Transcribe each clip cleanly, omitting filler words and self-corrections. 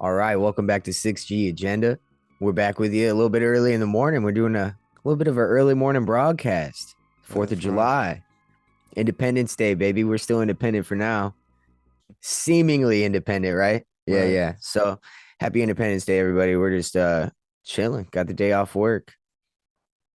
All right, welcome back to 6G Agenda. We're back with you a little bit early in the morning. We're doing a little bit of an early morning broadcast. 4th of That's right. July, Independence Day, baby. We're still independent for now. Seemingly independent, right? Yeah, Right. yeah. So happy Independence Day, everybody. We're just chilling. Got the day off work.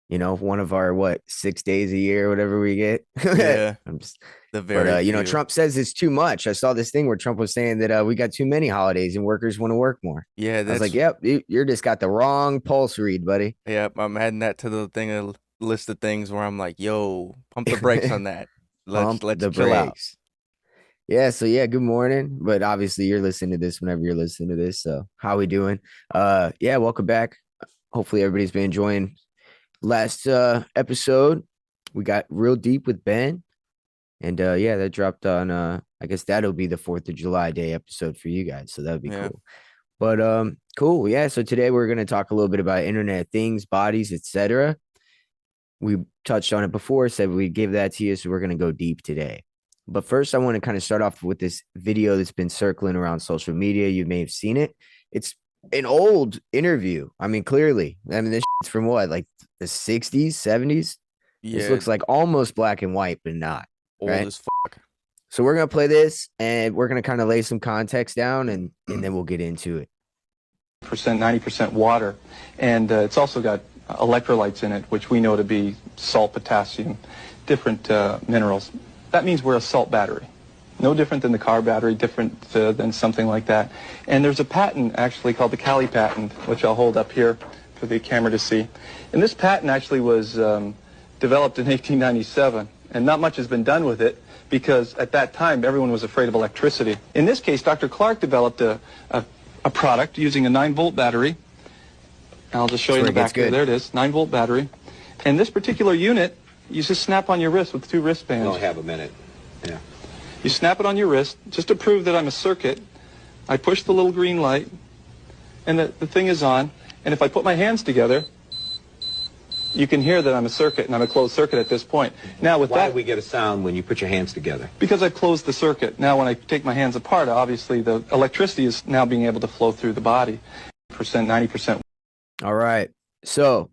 One of our 6 days a year, whatever we get. Yeah. I'm just The But very few. Trump says it's too much. I saw this thing where Trump was saying that we got too many holidays and workers want to work more. Yeah, I was like, that's "Yep, you're just got the wrong pulse read, buddy." yeah, I'm adding that to the thing a list of things where I'm like, yo, pump the brakes on that. Let's Pump let's the chill out. brakes. Yeah, so yeah, good morning. But obviously you're listening to this whenever you're listening to this. So how we doing? Yeah, welcome back. Hopefully everybody's been enjoying last episode. We got real deep with Ben. And yeah, that dropped on I guess that'll be the 4th of July day episode for you guys. So that would be Yeah. cool. But cool. Yeah, so today we're going to talk a little bit about Internet of Things, bodies, etc. We touched on it before, said we'd give that to you, so we're going to go deep today. But first I want to kind of start off with this video that's been circling around social media. You may have seen it. It's an old interview. I mean, clearly. I mean, this shit's from what, like the 60s, 70s? This Yeah, looks like almost black and white, but not, old right? as fuck. So we're gonna play this, and we're gonna kind of lay some context down, and then we'll get into it. 90% water, and it's also got electrolytes in it, which we know to be salt, potassium, different minerals. That means we're a salt battery. No different than the car battery, different than something like that. And there's a patent actually called the Cali patent, which I'll hold up here for the camera to see. And this patent actually was developed in 1897, and not much has been done with it because at that time everyone was afraid of electricity. In this case, Dr. Clark developed a product using a 9-volt battery. I'll just show you in the back there. There it is, 9-volt battery. And this particular unit, you just snap on your wrist with 2 wristbands. We'll have a minute. Yeah. You snap it on your wrist just to prove that I'm a circuit. I push the little green light, and the thing is on. And if I put my hands together, you can hear that I'm a circuit, and I'm a closed circuit at this point. Now with Why that, do we get a sound when you put your hands together? because I've closed the circuit. Now when I take my hands apart, obviously the electricity is now being able to flow through the body. 90%. All right. So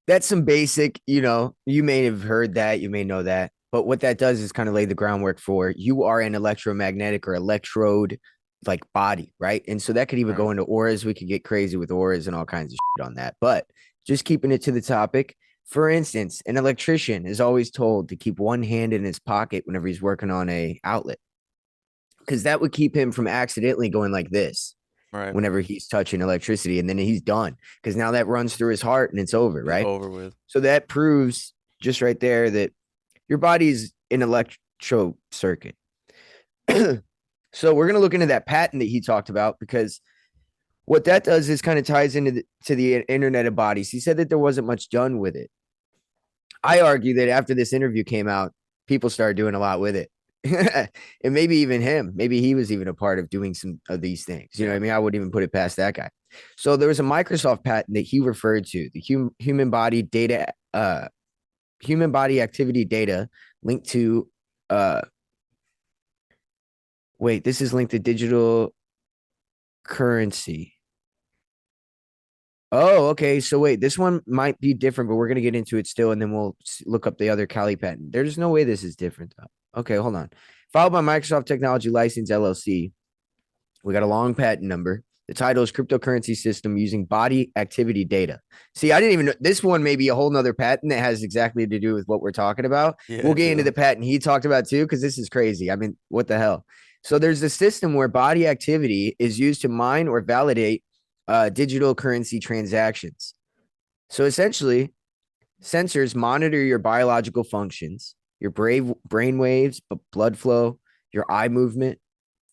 that's some basic, you may have heard that, you may know that, but what that does is kind of lay the groundwork for you are an electromagnetic or electrode like body, right? And so that could even go into auras. We could get crazy with auras and all kinds of shit on that. But just keeping it to the topic. For instance, an electrician is always told to keep one hand in his pocket whenever he's working on a outlet, because that would keep him from accidentally going like this Right. whenever he's touching electricity, and then he's done, because now that runs through his heart and it's over, right? Over with. So that proves just right there that your body's an electro circuit. So we're going to look into that patent that he talked about, because what that does is kind of ties into the Internet of Bodies. He said that there wasn't much done with it. I argue that after this interview came out, people started doing a lot with it. And maybe even him, maybe he was even a part of doing some of these things. You know what I mean? I wouldn't even put it past that guy. So there was a Microsoft patent that he referred to, the human body data, human body activity data linked to, this is linked to digital currency. Oh, okay. So wait, this one might be different, but we're going to get into it still, and then we'll look up the other Cali patent. There's no way this is different, though. Okay, hold on. Filed by Microsoft Technology License LLC. We got a long patent number. The title is Cryptocurrency System Using Body Activity Data. See, I didn't even know. This one may be a whole nother patent that has exactly to do with what we're talking about. Yeah, we'll get into the patent he talked about too, because this is crazy. I mean, what the hell? So there's a system where body activity is used to mine or validate digital currency transactions. So essentially, sensors monitor your biological functions, your brain waves, blood flow, your eye movement,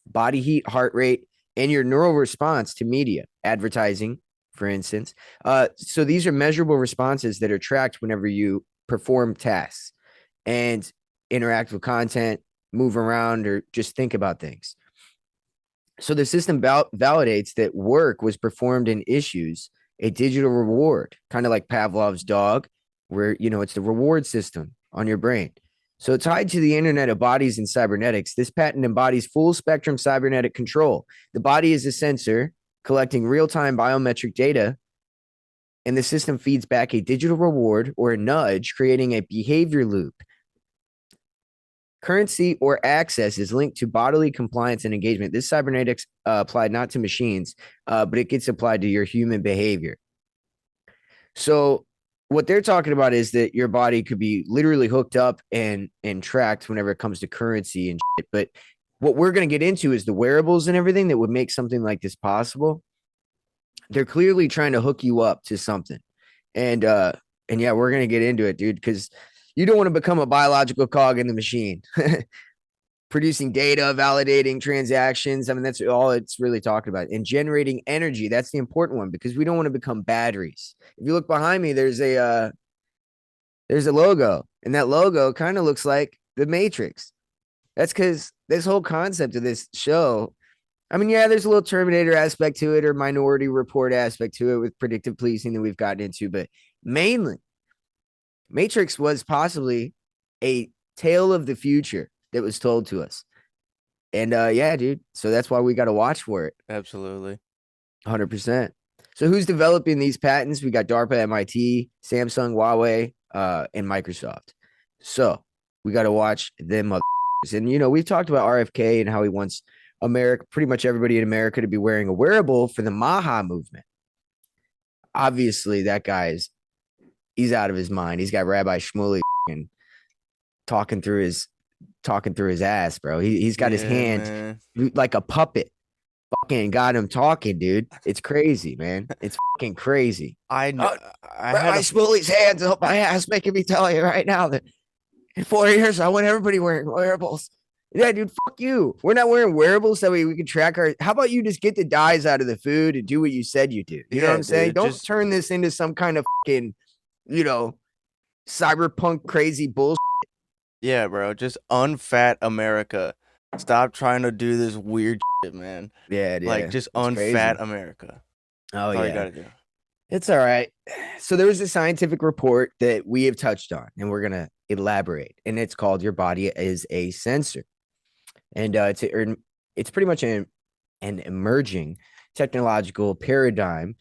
body heat, heart rate, and your neural response to media, advertising, for instance. So these are measurable responses that are tracked whenever you perform tasks and interact with content, move around, or just think about things. So the system validates that work was performed and issues a digital reward, kind of like Pavlov's dog, where, it's the reward system on your brain. So tied to the Internet of Bodies and Cybernetics, this patent embodies full spectrum cybernetic control. The body is a sensor collecting real-time biometric data, and the system feeds back a digital reward or a nudge, creating a behavior loop. Currency or access is linked to bodily compliance and engagement. This cybernetics applied not to machines, but it gets applied to your human behavior. So what they're talking about is that your body could be literally hooked up and tracked whenever it comes to currency and shit. But what we're going to get into is the wearables and everything that would make something like this possible. They're clearly trying to hook you up to something. And yeah, we're going to get into it, dude, because you don't want to become a biological cog in the machine, producing data, validating transactions. I mean, that's all it's really talking about. And generating energy. That's the important one, because we don't want to become batteries. If you look behind me, there's a logo, and that logo kind of looks like the Matrix. That's because this whole concept of this show, I mean, yeah, there's a little Terminator aspect to it or Minority Report aspect to it with predictive policing that we've gotten into, but mainly Matrix was possibly a tale of the future that was told to us. And yeah, dude. So that's why we got to watch for it. Absolutely. 100%. So who's developing these patents? We got DARPA, MIT, Samsung, Huawei, and Microsoft. So we got to watch them motherfuckers. And, you know, we've talked about RFK and how he wants America, pretty much everybody in America, to be wearing a wearable for the Maha movement. Obviously, that guy's he's out of his mind. He's got Rabbi Shmuley talking through his ass, bro. He's got his hand like a puppet. Fucking got him talking, dude. It's crazy, man. It's fucking crazy. I know. Rabbi Shmuley's hands up my ass, making me tell you right now that in 4 years I want everybody wearing wearables. Yeah, dude, fuck you. We're not wearing wearables so we can track our. How about you just get the dyes out of the food and do what you said you do? You know what I'm saying? Don't turn this into some kind of fucking, you know, cyberpunk crazy bullshit. Yeah, bro. Just unfat America. Stop trying to do this weird shit, man. Yeah, like just unfat crazy. America. Oh, that's yeah. all you gotta do. It's all right. So there was a scientific report that we have touched on, and we're gonna elaborate. And it's called "Your Body is a Sensor," and it's pretty much an emerging technological paradigm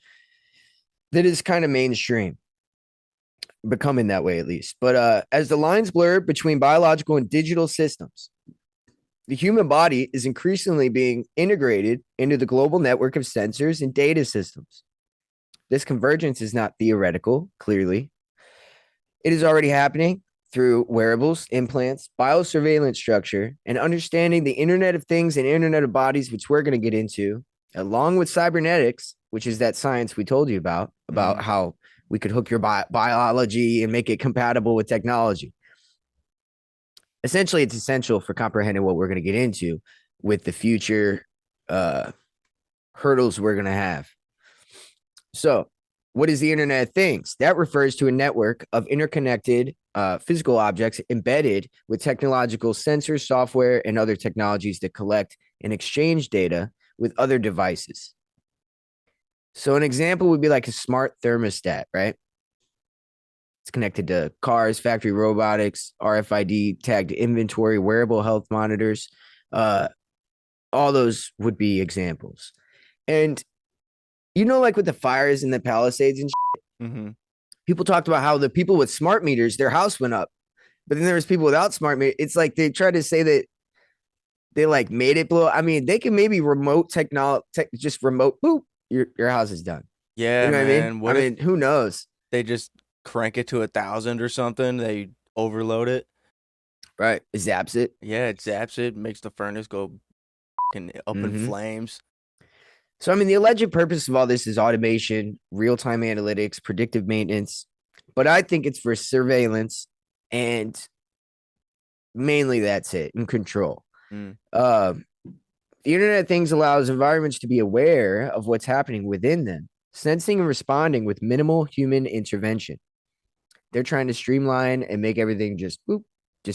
that is kind of mainstream, becoming that way at least. But as the lines blur between biological and digital systems, the human body is increasingly being integrated into the global network of sensors and data systems. This convergence is not theoretical, clearly. It is already happening through wearables, implants, biosurveillance structure, and understanding the Internet of Things and Internet of Bodies, which we're going to get into, along with cybernetics, which is that science we told you about how we could hook your biology and make it compatible with technology. Essentially, it's essential for comprehending what we're going to get into with the future hurdles we're going to have. So what is the Internet of Things? That refers to a network of interconnected physical objects embedded with technological sensors, software, and other technologies that collect and exchange data with other devices. So an example would be like a smart thermostat, right? It's connected to cars, factory robotics, RFID tagged inventory, wearable health monitors. All those would be examples. And, you know, like with the fires in the Palisades and shit, people talked about how the people with smart meters, their house went up. But then there was people without smart meters. It's like they tried to say that they like made it blow. I mean, they can maybe remote technology, just remote, boop, your house is done. Yeah, you know man. What I mean? Who knows? They just crank it to 1,000 or something. They overload it. Right. It zaps it. Yeah, it zaps it, makes the furnace go up in flames. So, I mean, the alleged purpose of all this is automation, real-time analytics, predictive maintenance. But I think it's for surveillance, and mainly that's it, and control. The Internet of Things allows environments to be aware of what's happening within them, sensing and responding with minimal human intervention. They're trying to streamline and make everything just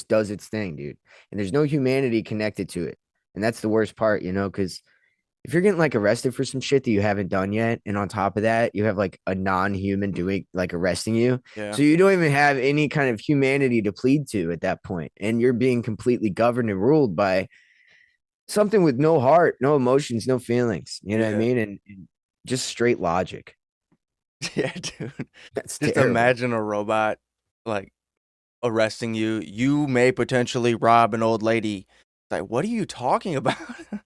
does its thing, dude. And there's no humanity connected to it. And that's the worst part, you know, because if you're getting like arrested for some shit that you haven't done yet, and on top of that, you have like a non-human doing like arresting you. Yeah. So you don't even have any kind of humanity to plead to at that point. And you're being completely governed and ruled by something with no heart, no emotions, no feelings. You know what I mean? And just straight logic. Yeah, dude. That's Just terrible. imagine a robot like arresting you. You may potentially rob an old lady. Like, what are you talking about?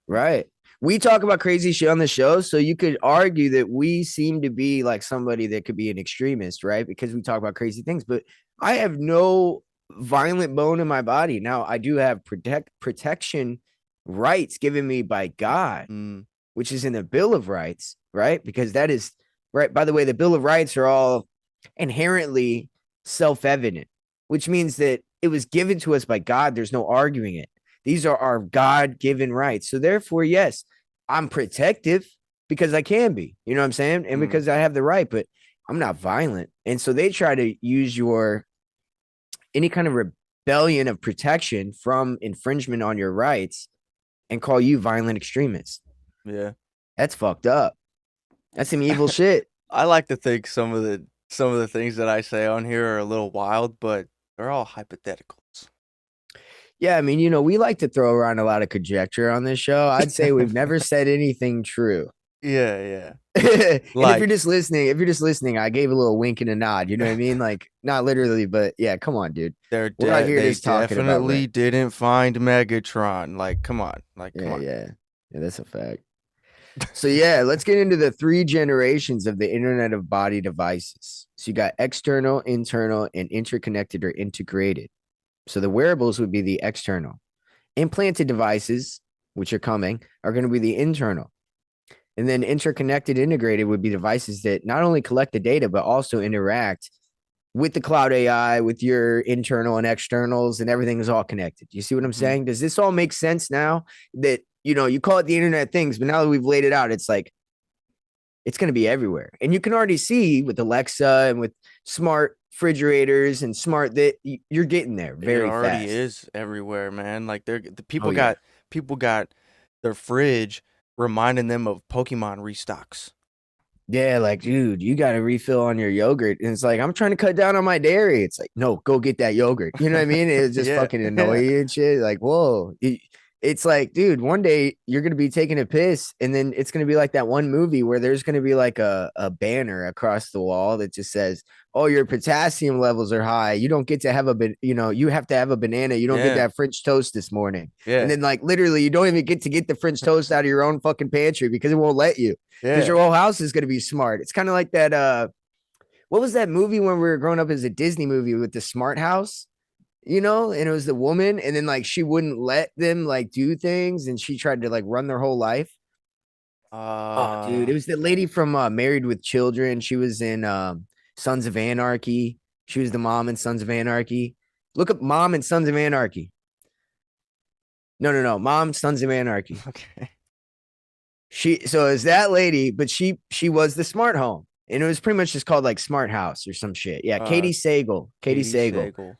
Right. We talk about crazy shit on the show, so you could argue that we seem to be like somebody that could be an extremist, right? Because we talk about crazy things, but I have no violent bone in my body. Now, I do have protection rights given me by God, Mm, which is in the Bill of Rights, right? Because that is right. By the way, the Bill of Rights are all inherently self-evident, which means that it was given to us by God. There's no arguing it. These are our God-given rights. So therefore, yes, I'm protective because I can be, you know what I'm saying? And because I have the right, but I'm not violent. And so they try to use your any kind of rebellion of protection from infringement on your rights and call you violent extremists. yeah. That's fucked up. That's some evil shit. I like to think some of the things that I say on here are a little wild, but they're all hypotheticals. Yeah, I mean, we like to throw around a lot of conjecture on this show. I'd say we've never said anything true. Yeah. And if Like- you're just listening, I gave a little wink and a nod. You know what I mean? Like, not literally, but yeah, come on, dude. They're We're not here they just talking about definitely rape. didn't find Megatron. Like, come on. Like, come on. Yeah, that's a fact. So yeah, let's get into the 3 generations of the Internet of Body devices. So you got external, internal, and interconnected or integrated. So the wearables would be the external. Implanted devices, which are coming, are going to be the internal. And then interconnected, integrated would be devices that not only collect the data, but also interact with the cloud AI, with your internal and externals, and everything is all connected. You see what I'm saying? Does this all make sense now that, you call it the Internet of Things, but now that we've laid it out, it's like, it's going to be everywhere. And you can already see with Alexa and with smart refrigerators and smart that you're getting there very It already fast. is everywhere, man. Like the people Oh, yeah. got their fridge reminding them of Pokemon restocks. Yeah, like, dude, you got to refill on your yogurt. And it's like, I'm trying to cut down on my dairy. It's like, no, go get that yogurt. You know what I mean? It's just Yeah, fucking annoy yeah. you and shit. Like, whoa. It's like, dude, one day you're going to be taking a piss and then it's going to be like that one movie where there's going to be like a banner across the wall that just says, oh, your potassium levels are high. You don't get to have you have to have a banana. You don't get Yeah. to have French toast this morning. Yeah. And then like literally you don't even get to get the French toast out of your own fucking pantry because it won't let you. Because your whole house is going to be smart. It's kind of like that. What was that movie when we were growing up as a Disney movie with the smart house? And it was the woman, and then like she wouldn't let them like do things, and she tried to like run their whole life. Oh, dude, it was the lady from Married with Children. She was in Sons of Anarchy. She was the mom in Sons of Anarchy. Look up Mom and Sons of Anarchy. No, Mom, Sons of Anarchy. Okay. So it's that lady, but she was the smart home, and it was pretty much just called like Smart House or some shit. Yeah, Katie Sagal. Katie Sagal.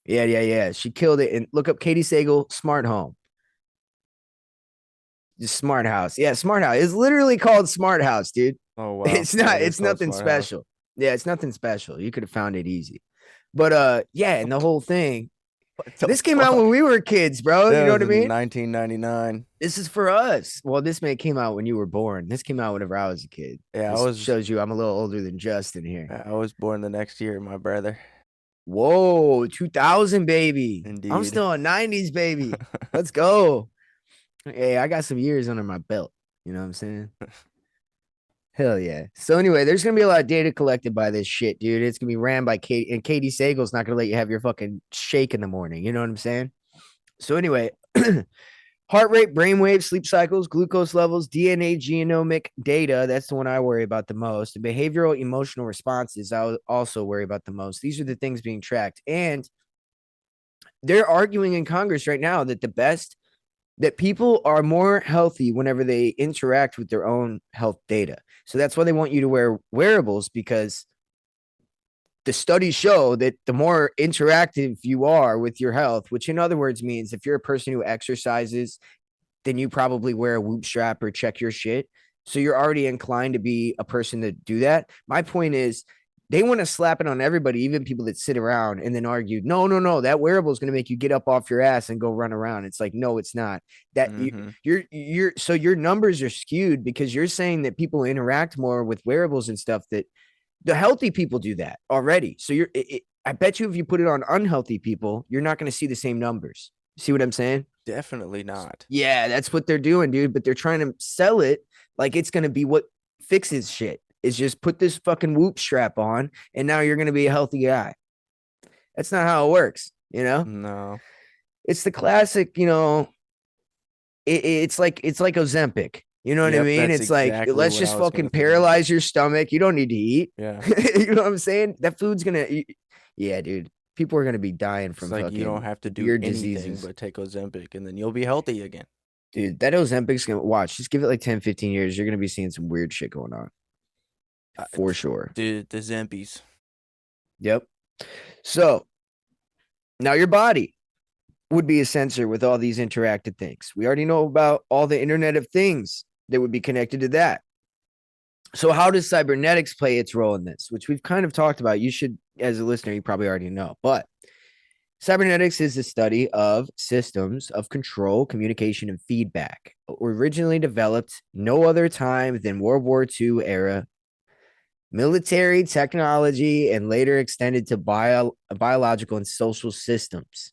Yeah. She killed it. And look up Katie Sagal Smart Home. Just Smart House. Yeah, Smart House. It's literally called Smart House, dude. Oh wow. It's not. It's nothing special. Yeah, it's nothing special. You could have found it easy. But yeah, and the whole thing. This came out when we were kids, bro. You know what I mean? 1999. This is for us. Well, this came out when you were born. This came out whenever I was a kid. Yeah, this shows you I'm a little older than Justin here. I was born the next year, my brother. Whoa, 2000 baby. Indeed. I'm still a 90s baby. Let's go. Hey, I got some years under my belt. You know what I'm saying? Hell yeah. So anyway, there's gonna be a lot of data collected by this shit, dude. It's gonna be ran by Katie, and Katie Sagal's not gonna let you have your fucking shake in the morning. You know what I'm saying? So anyway, heart rate, brainwaves, sleep cycles, glucose levels, DNA genomic data. That's the one I worry about the most. The behavioral emotional responses, I also worry about the most. These are the things being tracked. And they're arguing in Congress right now that people are more healthy whenever they interact with their own health data. So that's why they want you to wear wearables, because the studies show that the more interactive you are with your health, which in other words means if you're a person who exercises, then you probably wear a Whoop strap or check your shit. So you're already inclined to be a person to do that. My point is, They want to slap it on everybody, even people that sit around and then argue, no, that wearable is going to make you get up off your ass and go run around. It's like, no, it's not. That so your numbers are skewed because you're saying that people interact more with wearables and stuff, that the healthy people do that already. So I bet you if you put it on unhealthy people, you're not going to see the same numbers. See what I'm saying? Definitely not. Yeah, that's what they're doing, dude. But they're trying to sell it like it's going to be what fixes shit. Is just put this fucking whoop strap on and now you're going to be a healthy guy. That's not how it works, you know? No. It's the classic, you know, it's like Ozempic. You know what I mean? It's exactly like, let's just fucking paralyze your stomach. You don't need to eat. Yeah. You know what I'm saying? That food's going to, yeah, dude. People are going to be dying from like fucking you don't have to do weird anything diseases. but take Ozempic and then you'll be healthy again. Dude, that Ozempic's going to watch. Just give it like 10, 15 years. You're going to be seeing some weird shit going on. For sure. Dude, the Zempies. Yep. So now your body would be a sensor with all these interacted things. We already know about all the Internet of Things that would be connected to that. So how does cybernetics play its role in this, which we've kind of talked about? You should, as a listener, you probably already know. But cybernetics is the study of systems of control, communication, and feedback. Originally developed no other time than World War II era military technology, and later extended to biological and social systems.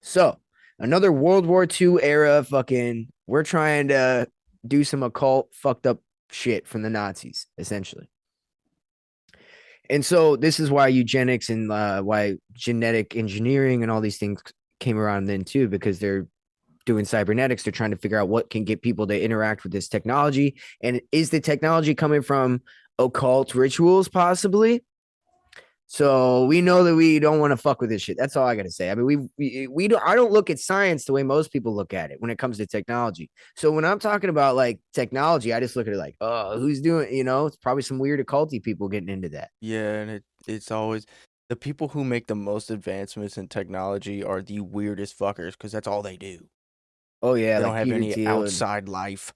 So another World War II era fucking, we're trying to do some occult fucked up shit from the Nazis, essentially. And so this is why eugenics and why genetic engineering and all these things came around then too, because they're doing cybernetics. They're trying to figure out what can get people to interact with this technology. And is the technology coming from occult rituals possibly? So we know that we don't want to fuck with this shit. That's all I gotta say. I mean, we don't. I don't look at science the way most people look at it when it comes to technology. So when I'm talking about like technology, I just look at it like, oh, who's doing? You know, it's probably some weird occulty people getting into that. Yeah, and it's always the people who make the most advancements in technology are the weirdest fuckers because that's all they do. Oh yeah, they like don't have Peter any Thiel outside life.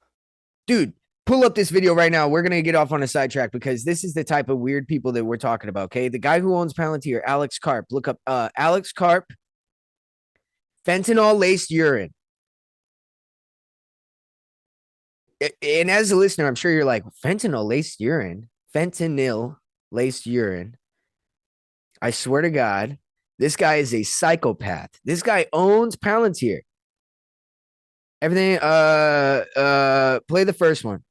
Dude, pull up this video right now. We're going to get off on a sidetrack because this is the type of weird people that we're talking about, okay? The guy who owns Palantir, Alex Karp. Look up Alex Karp, fentanyl-laced urine. And as a listener, I'm sure you're like, fentanyl-laced urine? Fentanyl-laced urine. I swear to God, this guy is a psychopath. This guy owns Palantir. Everything, play the first one.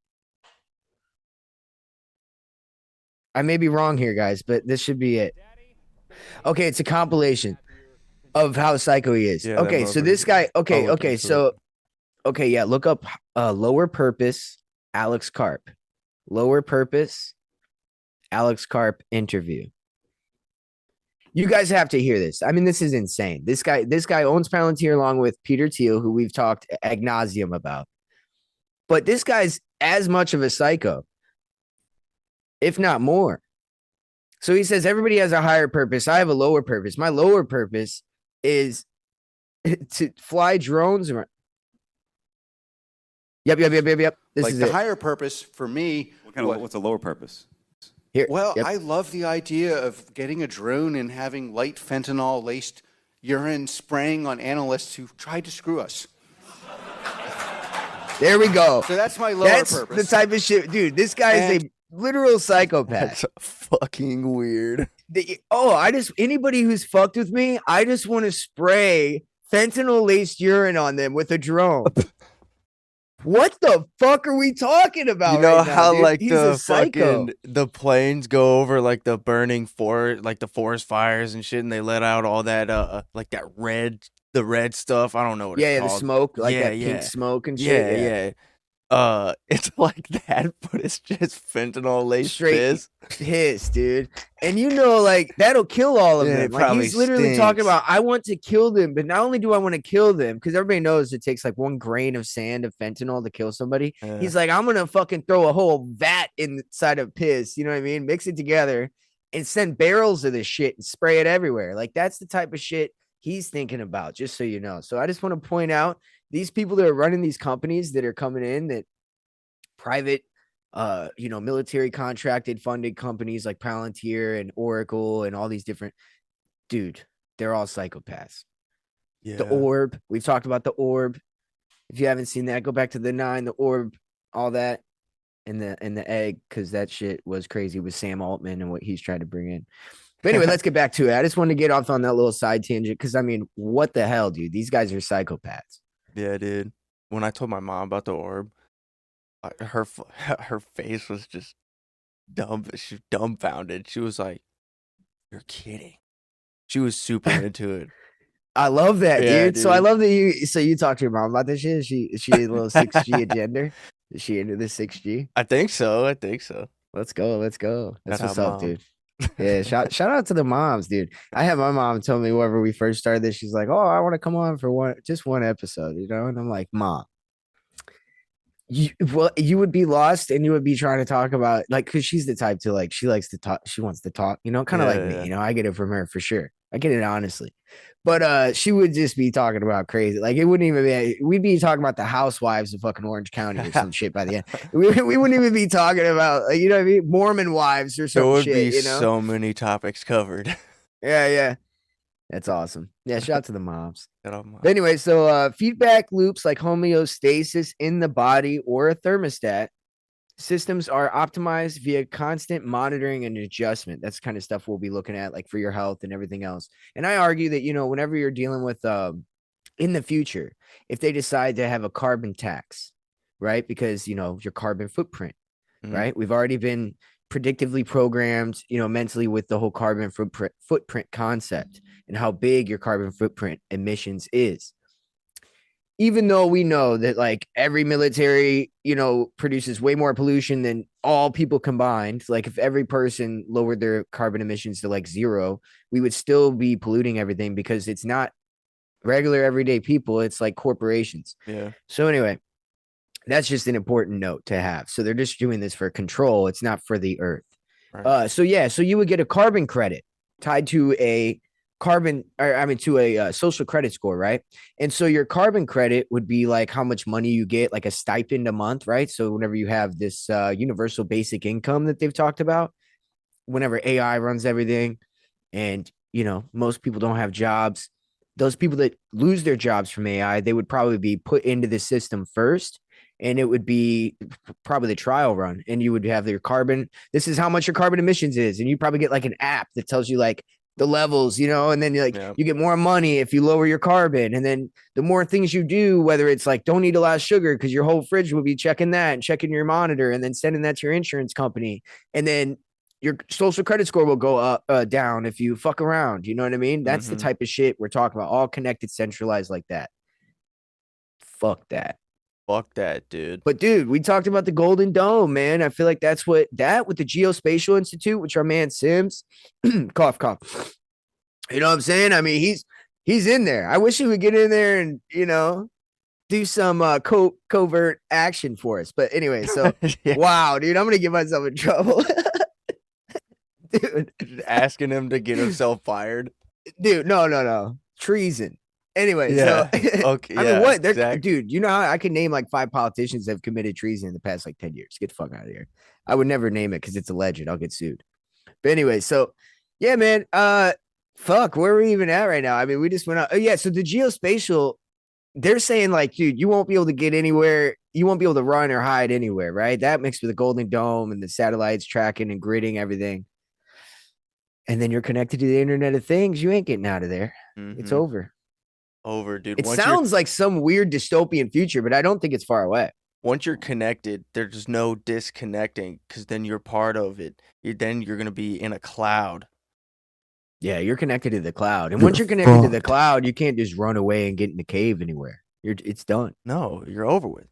I may be wrong here, guys, but this should be it. Okay, it's a compilation of how psycho he is. Yeah, okay, so this guy, okay, so, okay, yeah, look up lower purpose, Alex Karp. Lower purpose, Alex Karp interview. You guys have to hear this. I mean, this is insane. This guy owns Palantir along with Peter Thiel, who we've talked ad nauseum about. But this guy's as much of a psycho, if not more. So he says everybody has a higher purpose. I have a lower purpose. My lower purpose is to fly drones around. Yep. This like is the it. higher purpose for me. What's a lower purpose? Here. Well, Yep. I love the idea of getting a drone and having light fentanyl-laced urine spraying on analysts who tried to screw us. There we go. So that's my lower That's purpose. the type of shit, dude. This guy is a literal psychopath. That's fucking weird. Anybody who's fucked with me, I just want to spray fentanyl-laced urine on them with a drone. What the fuck are we talking about? You know right now, how dude? like He's the a psycho. fucking the planes go over like the burning forest, like the forest fires and shit, and they let out all that like that red stuff. I don't know what it's The called. smoke, like that Yeah. pink smoke and shit. Yeah. It's like that, but it's just fentanyl laced Straight piss. dude. And you know, like that'll kill all of Yeah, them. it Like probably he's literally talking stinks. about, I want to kill them, but not only do I want to kill them, because everybody knows it takes like 1 grain of sand of fentanyl to kill somebody. Yeah. He's like, I'm gonna fucking throw a whole vat inside of piss. You know what I mean? Mix it together and send barrels of this shit and spray it everywhere. Like that's the type of shit he's thinking about, just so you know. So I just want to point out these people that are running these companies that are coming in, that private military contracted funded companies like Palantir and Oracle and all these different, dude, they're all psychopaths. Yeah. The orb, we've talked about the orb. If you haven't seen that, go back to the 9, the orb, all that, and the egg, because that shit was crazy with Sam Altman and what he's trying to bring in. But anyway, let's get back to it. I just wanted to get off on that little side tangent because, I mean, what the hell, dude? These guys are psychopaths. Yeah, dude. When I told my mom about the orb, her face was just dumb. She was dumbfounded. She was like, "You're kidding." She was super into it. I love that, Yeah, dude. So I dude. love that you talked to your mom about this shit. Is she a little 6G agenda? Is she into this 6G? I think so. Let's go. That's Shout what's out, up, Mom. dude. Yeah, shout out to the moms, dude. I had my mom tell me whenever we first started this, she's like, "Oh, I want to come on for just one episode," and I'm like, "Mom, you would be lost and you would be trying to talk about like, because she's the type to like, she likes to talk, she wants to talk, kind of like me, Yeah. I get it from her for sure. I get it honestly, but she would just be talking about crazy, like it wouldn't even be, we'd be talking about the housewives of fucking Orange County or some shit by the end. We wouldn't even be talking about, like, what I mean, Mormon wives or There some would shit, be so many topics covered. Yeah. That's awesome. Yeah, shout out to the moms. Shout out, Mom. But anyway, so feedback loops like homeostasis in the body or a thermostat systems are optimized via constant monitoring and adjustment. That's kind of stuff we'll be looking at, like for your health and everything else. And I argue that, whenever you're dealing with in the future, if they decide to have a carbon tax, right? Because, your carbon footprint, right? We've already been predictively programmed, mentally with the whole carbon footprint concept and how big your carbon footprint emissions is. Even though we know that like every military, produces way more pollution than all people combined, like if every person lowered their carbon emissions to like 0, we would still be polluting everything because it's not regular everyday people, it's like corporations. Yeah. So anyway, that's just an important note to have. So they're just doing this for control. It's not for the earth. Right. So you would get a carbon credit tied to a social credit score, right? And so your carbon credit would be like how much money you get, like a stipend a month, right? So whenever you have this universal basic income that they've talked about, whenever AI runs everything, and most people don't have jobs, those people that lose their jobs from AI, they would probably be put into the system first. And it would be probably the trial run, and you would have your carbon. This is how much your carbon emissions is, and you probably get like an app that tells you like the levels, and then you get more money if you lower your carbon, and then the more things you do, whether it's like don't eat a lot of sugar because your whole fridge will be checking that and checking your monitor, and then sending that to your insurance company, and then your social credit score will go up down if you fuck around. You know what I mean? That's the type of shit we're talking about, all connected, centralized like that. Fuck that. Fuck that, dude. But dude, we talked about the Golden Dome, man. I feel like that's what with the Geospatial Institute, which our man Sims, cough. You know what I'm saying? I mean, he's in there. I wish he would get in there and do some covert action for us. But anyway, so Yeah. Wow, dude, I'm gonna get myself in trouble, dude. Asking him to get himself fired. Dude, no, treason. Anyway, Yeah. so Okay. I mean, what? Exactly. Dude, you know how I can name like 5 politicians that have committed treason in the past like 10 years. Get the fuck out of here. I would never name it because it's alleged. I'll get sued. But anyway, so yeah, man. Fuck, where are we even at right now? I mean, we just went out. Oh, yeah. So the geospatial, they're saying like, dude, you won't be able to get anywhere. You won't be able to run or hide anywhere, right? That mixed with the Golden Dome and the satellites tracking and gridding everything. And then you're connected to the Internet of Things. You ain't getting out of there. It's over. Over, dude. It sounds like some weird dystopian future, but I don't think it's far away. Once you're connected, there's no disconnecting because then you're part of it. Then you're going to be in a cloud. Yeah, you're connected to the cloud. And once you're connected to the cloud, you can't just run away and get in the cave anywhere. It's done. No, you're over with.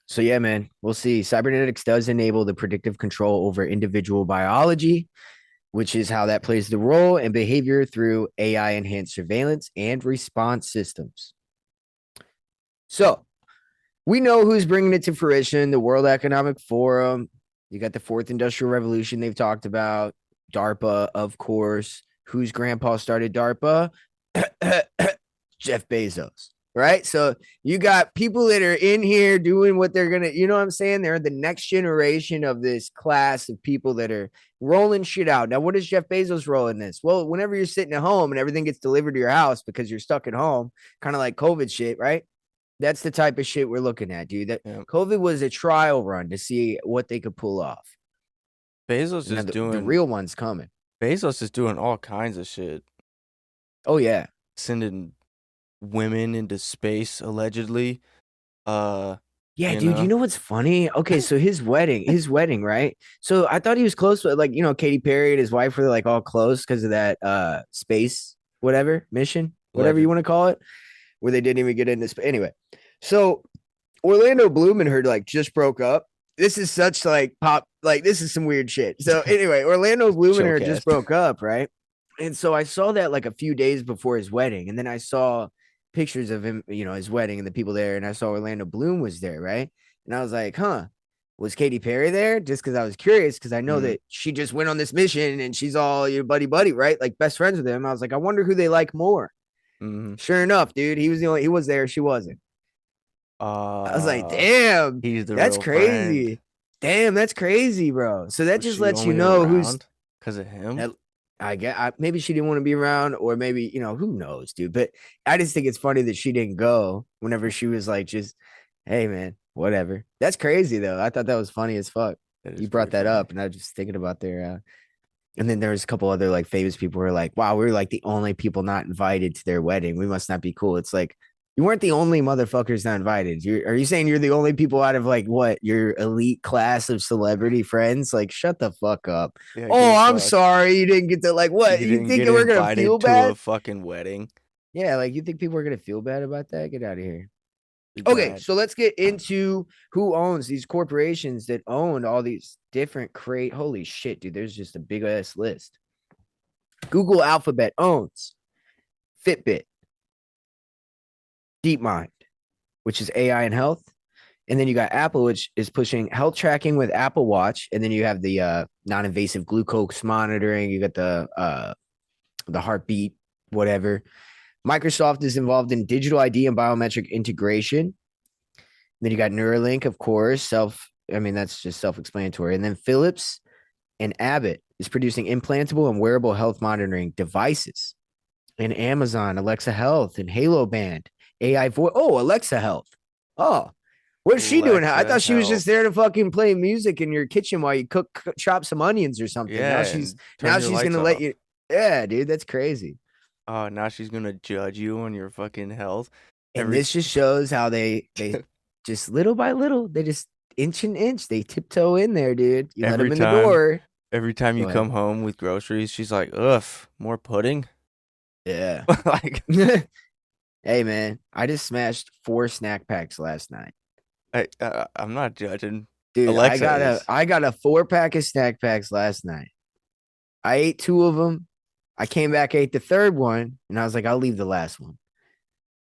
So yeah, man, we'll see. Cybernetics does enable the predictive control over individual biology, which is how that plays the role and behavior through AI-enhanced surveillance and response systems. So we know who's bringing it to fruition, the World Economic Forum. You got the 4th Industrial Revolution they've talked about. DARPA, of course. Whose grandpa started DARPA? Jeff Bezos. right? So you got people that are in here doing what they're gonna, you know what I'm saying? They're the next generation of this class of people that are rolling shit out. Now, what does Jeff Bezos roll in this? Well, whenever you're sitting at home and everything gets delivered to your house because you're stuck at home, kind of like COVID shit, right? That's the type of shit we're looking at, dude. That COVID was a trial run to see what they could pull off. Bezos is doing the real one's coming. Bezos is doing all kinds of shit. Oh yeah, sending women into space allegedly. Yeah, dude, you know what's funny? Okay, so his wedding, right? So I thought he was close with, like, you know, Katy Perry and his wife were like all close because of that space, whatever, mission, whatever you want to call it, where they didn't even get into space. Anyway, so Orlando Bloom and her like just broke up. This is such like pop, like this is some weird shit. So anyway, Orlando Bloom and her just broke up, right? And so I saw that like a few days before his wedding, and then I saw pictures of him, you know, his wedding and the people there, and I saw Orlando Bloom was there, right? And I was like, huh, was Katy Perry there? Just because I was curious, because I know that she just went on this mission and she's all your buddy, right? Like best friends with him. I was like, I wonder who they like more. Sure enough, dude, he was there, she wasn't. I was like, damn, that's crazy. Friend. Damn, that's crazy, bro. So that just lets you know who's because of him. Maybe she didn't want to be around, or maybe, you know, who knows, dude. But I just think it's funny that she didn't go whenever she was like, just, hey, man, whatever. That's crazy, though. I thought that was funny as fuck. You brought that up, and I was just thinking about their. And then there was a couple other like famous people who were like, wow, we were like the only people not invited to their wedding. We must not be cool. It's like, you weren't the only motherfuckers not invited. Are you saying you're the only people out of like what, your elite class of celebrity friends? Like, shut the fuck up. Yeah, I'm sorry you didn't get to, like, what? You think we're gonna feel bad? To a fucking wedding? Yeah, like you think people are gonna feel bad about that? Get out of here. Okay, so let's get into who owns these corporations that own all these different holy shit, dude. There's just a big ass list. Google Alphabet owns Fitbit, DeepMind, which is AI and health. And then you got Apple, which is pushing health tracking with Apple Watch. And then you have the non-invasive glucose monitoring. You got the heartbeat, whatever. Microsoft is involved in digital ID and biometric integration. Then you got Neuralink, of course. That's just self-explanatory. And then Philips and Abbott is producing implantable and wearable health monitoring devices. And Amazon, Alexa Health, and Halo Band. AI voice. Oh, Alexa Health. Oh, what's she doing? I thought she was just there to fucking play music in your kitchen while you chop some onions or something. Yeah, now she's gonna let you. Yeah, dude, that's crazy. Oh, now she's gonna judge you on your fucking health. And this just shows how they just little by little, they just inch and inch, they tiptoe in there, dude. You let them in the door. Every time you come home with groceries, she's like, ugh, more pudding. Yeah. Like. Hey, man, I just smashed 4 snack packs last night. I'm not judging. Dude, I got a 4-pack of snack packs last night. I ate 2 of them. I came back, ate the 3rd one, and I was like, I'll leave the last one.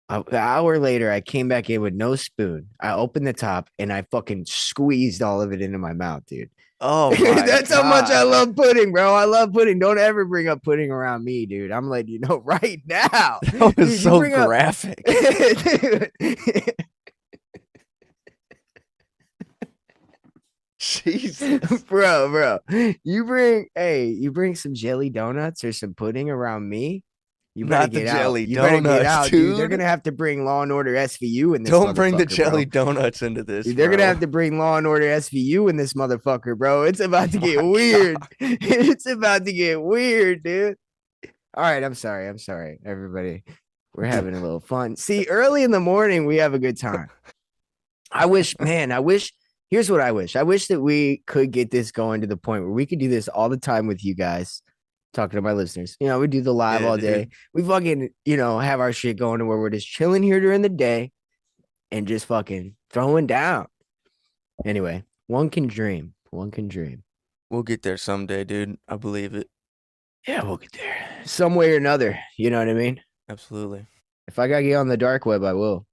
An hour later, I came back in with no spoon. I opened the top, and I fucking squeezed all of it into my mouth, dude. Oh, that's how much I love pudding, bro. I love pudding. Don't ever bring up pudding around me, dude. I'm letting you know right now. That was so graphic. Jesus, bro. You bring some jelly donuts or some pudding around me. You better get out. You better get out, dude. They're gonna have to bring Law and Order SVU in this. Don't bring the jelly donuts into this. Dude, they're gonna have to bring Law and Order SVU in this motherfucker, bro. It's about to get weird. It's about to get weird, dude. All right, I'm sorry, everybody. We're having a little fun. See, early in the morning, we have a good time. I wish. Here's what I wish. I wish that we could get this going to the point where we could do this all the time with you guys. Talking to my listeners, you know, we do the live all day. Dude. We fucking, you know, have our shit going to where we're just chilling here during the day and just fucking throwing down. Anyway, one can dream. We'll get there someday, dude. I believe it. Yeah, we'll get there some way or another. You know what I mean? Absolutely. If I gotta get on the dark web, I will.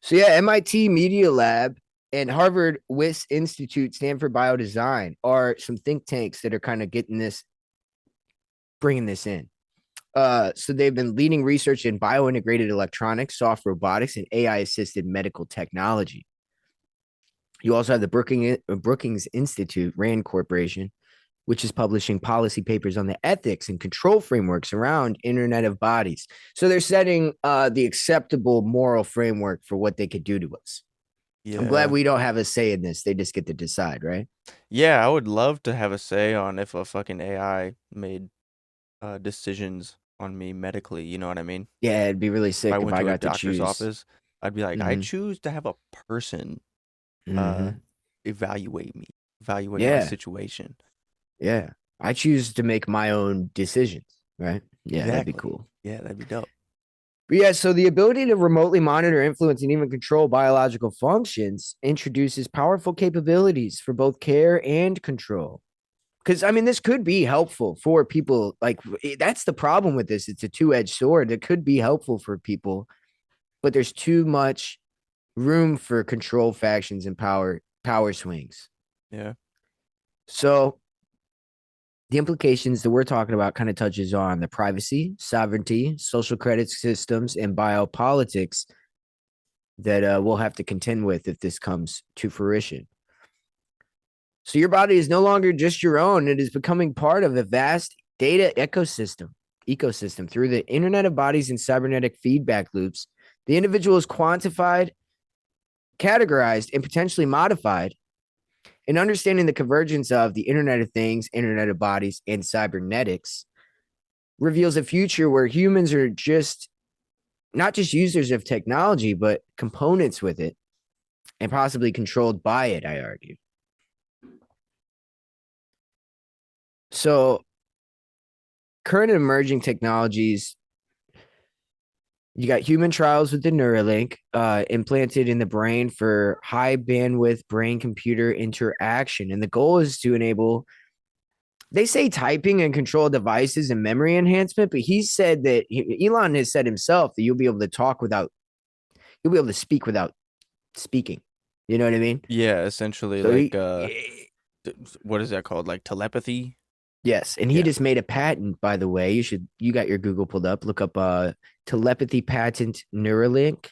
So yeah, MIT Media Lab and Harvard Wyss Institute, Stanford Biodesign are some think tanks that are kind of bringing this in. So they've been leading research in biointegrated electronics, soft robotics, and AI-assisted medical technology. You also have the Brookings Institute, RAND Corporation, which is publishing policy papers on the ethics and control frameworks around Internet of Bodies. So they're setting the acceptable moral framework for what they could do to us. Yeah. I'm glad we don't have a say in this. They just get to decide, right? Yeah, I would love to have a say on if a fucking AI made decisions on me medically. You know what I mean? Yeah, it'd be really sick If I if went I to a got to doctor's choose. office, I'd be like, I Mhm. choose to have a person Mhm. evaluate me, evaluate my Yeah, situation. yeah. I choose to make my own decisions, right? Yeah, that'd be Exactly. cool. Yeah, that'd be dope. But yeah, so the ability to remotely monitor, influence, and even control biological functions introduces powerful capabilities for both care and control. Because I mean, this could be helpful for people. Like that's the problem with this. It's a two-edged sword. It could be helpful for people, but there's too much room for control factions and power swings. Yeah. So the implications that we're talking about kind of touches on the privacy, sovereignty, social credit systems, and biopolitics that we'll have to contend with if this comes to fruition. So your body is no longer just your own. It is becoming part of a vast data ecosystem through the Internet of Bodies and cybernetic feedback loops. The individual is quantified, categorized, and potentially modified. And understanding the convergence of the Internet of Things, Internet of Bodies, and cybernetics reveals a future where humans are just not just users of technology, but components with it and possibly controlled by it, I argue. So current emerging technologies, you got human trials with the Neuralink implanted in the brain for high bandwidth brain computer interaction. And the goal is to enable, they say typing and control devices and memory enhancement, but he said that Elon has said himself that you'll be able to speak without speaking. You know what I mean? Yeah, essentially So like what is that called? Like telepathy? yes, and he Yeah. just made a patent, by the way. You got your Google pulled up, look up telepathy patent Neuralink.